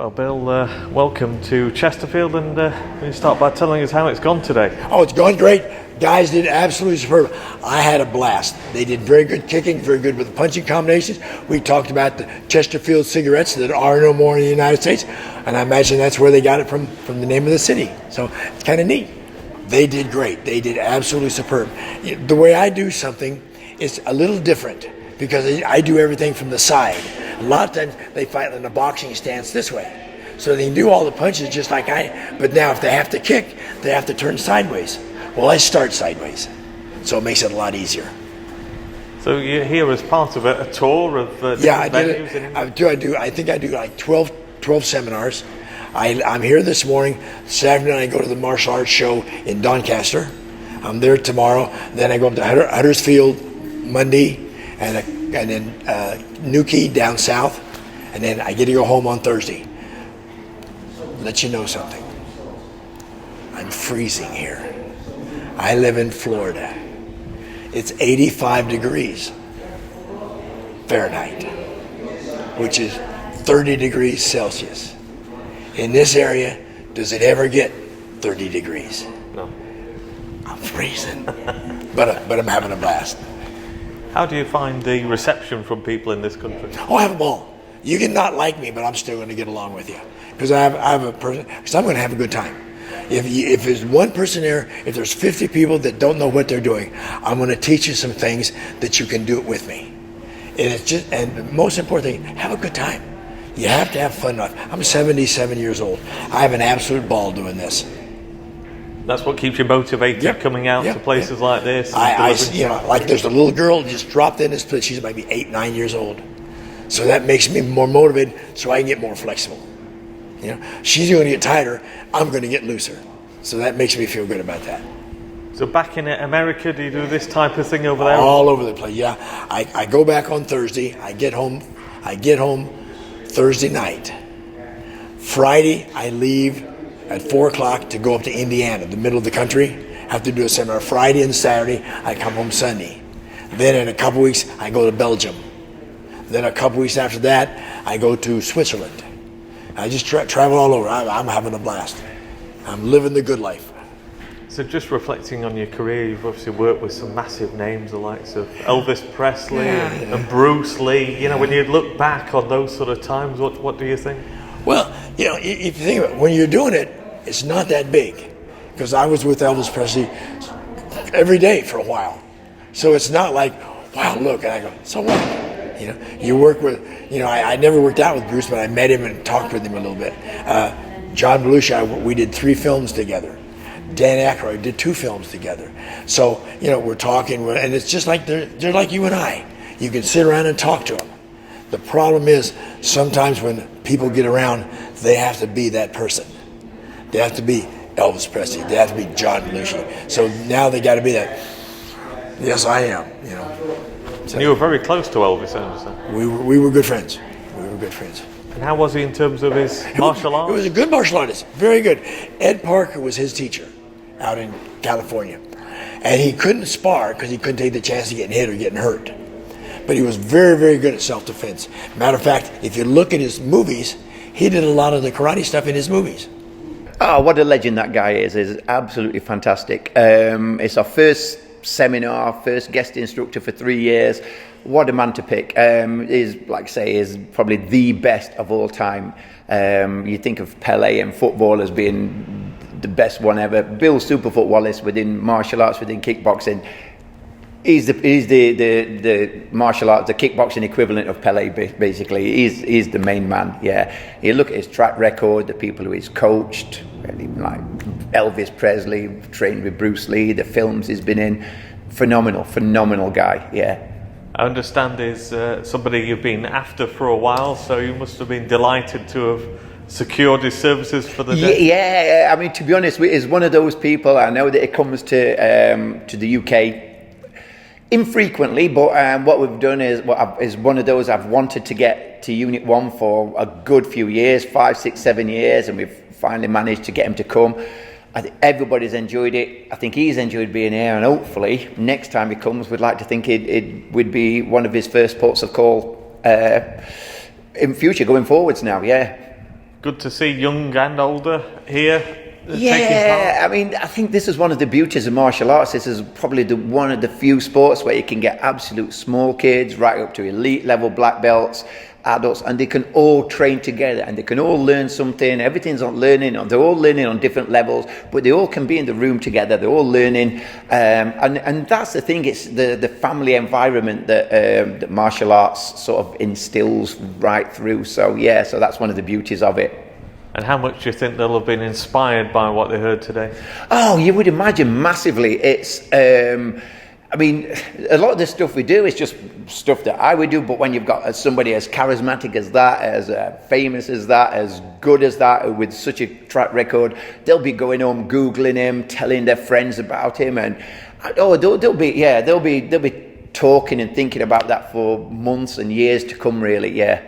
Well, Bill, welcome to Chesterfield, and can you start by telling us how it's gone today? Oh, it's gone great. Guys did absolutely superb. I had a blast. They did very good kicking, very good with the punching combinations. We talked about the Chesterfield cigarettes that are no more in the United States, and I imagine that's where they got it from the name of the city. So it's kind of neat. They did great. They did absolutely superb. The way I do something is a little different because I do everything from the side. A lot of times they fight in a boxing stance this way. So they can do all the punches just like but now if they have to kick, they have to turn sideways. Well, I start sideways, so it makes it a lot easier. So you're here as part of a tour of different venues? I think I do like 12 seminars. I'm here this morning. Saturday night I go to the martial arts show in Doncaster. I'm there tomorrow. Then I go up to Huddersfield Monday, and then Newquay down south, and then I get to go home on Thursday. Let you know something. I'm freezing here. I live in Florida. It's 85 degrees Fahrenheit, which is 30 degrees Celsius. In this area, does it ever get 30 degrees? No. I'm freezing, but I'm having a blast. How do you find the reception from people in this country? Oh, I have a ball. You can not like me, but I'm still going to get along with you because I have a person. Because I'm going to have a good time. If there's one person there, if there's 50 people that don't know what they're doing, I'm going to teach you some things that you can do it with me. And the most important thing, have a good time. You have to have fun. I'm 77 years old. I have an absolute ball doing this. That's what keeps you motivated, coming out to places like this. Like there's a little girl just dropped in this place. She's maybe 8, 9 years old. So that makes me more motivated so I can get more flexible. She's going to get tighter. I'm going to get looser. So that makes me feel good about that. So back in America, do you do this type of thing over there? All over the place, yeah. I go back on Thursday. I get home Thursday night. Friday, I leave at 4 o'clock to go up to Indiana, the middle of the country. Have to do a seminar Friday and Saturday. I come home Sunday. Then in a couple weeks, I go to Belgium. Then a couple weeks after that, I go to Switzerland. I just travel all over. I'm having a blast. I'm living the good life. So just reflecting on your career, you've obviously worked with some massive names, the likes of Elvis Presley and Bruce Lee. When you look back on those sort of times, what do you think? Well, if you think about it, when you're doing it, it's not that big. Because I was with Elvis Presley every day for a while. So it's not like, wow, look, and I go, so what? You work with, I never worked out with Bruce, but I met him and talked with him a little bit. John Belushi, we did 3 films together. Dan Aykroyd did 2 films together. So, we're talking, and it's just like they're like you and I. You can sit around and talk to them. The problem is, sometimes when people get around, they have to be that person. They have to be Elvis Presley. They have to be John Belushi. So now they got to be that. Yes, I am. So you were very close to Elvis, I understand. We were good friends. We were good friends. And how was he in terms of his martial arts? He was a good martial artist. Very good. Ed Parker was his teacher out in California. And he couldn't spar because he couldn't take the chance of getting hit or getting hurt. But he was very, very good at self-defense. Matter of fact, if you look at his movies, he did a lot of the karate stuff in his movies. Oh, what a legend that guy is absolutely fantastic. It's our first seminar, first guest instructor for 3 years. What a man to pick. Is probably the best of all time. You think of Pele and football as being the best one ever. Bill Superfoot Wallace within martial arts, within kickboxing. He's the martial arts, the kickboxing equivalent of Pele, basically. He's the main man, yeah. You look at his track record, the people who he's coached, like Elvis Presley, trained with Bruce Lee, the films he's been in. Phenomenal guy, yeah. I understand he's somebody you've been after for a while, so you must have been delighted to have secured his services for the day. Yeah, I mean, to be honest, he's one of those people. I know that it comes to the UK infrequently, but what we've done is one of those I've wanted to get to Unit 1 for a good few years, 5, 6, 7 years, and we've finally managed to get him to come. I think everybody's enjoyed it. I think he's enjoyed being here, and hopefully next time he comes, we'd like to think it would be one of his first ports of call in future, going forwards now, yeah. good to see young and older here. Yeah, I mean, I think this is one of the beauties of martial arts. This is probably one of the few sports where you can get absolute small kids right up to elite level black belts, adults, and they can all train together and they can all learn something. Everything's on learning, and they're all learning on different levels, but they all can be in the room together. They're all learning, and that's the thing. It's the family environment that martial arts sort of instills right through. So yeah, so that's one of the beauties of it. And how much do you think they'll have been inspired by what they heard today? Oh, you would imagine massively. It's, I mean, a lot of the stuff we do is just stuff that I would do, but when you've got somebody as charismatic as that, as famous as that, as good as that, with such a track record, they'll be going home, Googling him, telling their friends about him, and they'll be talking and thinking about that for months and years to come, really, yeah.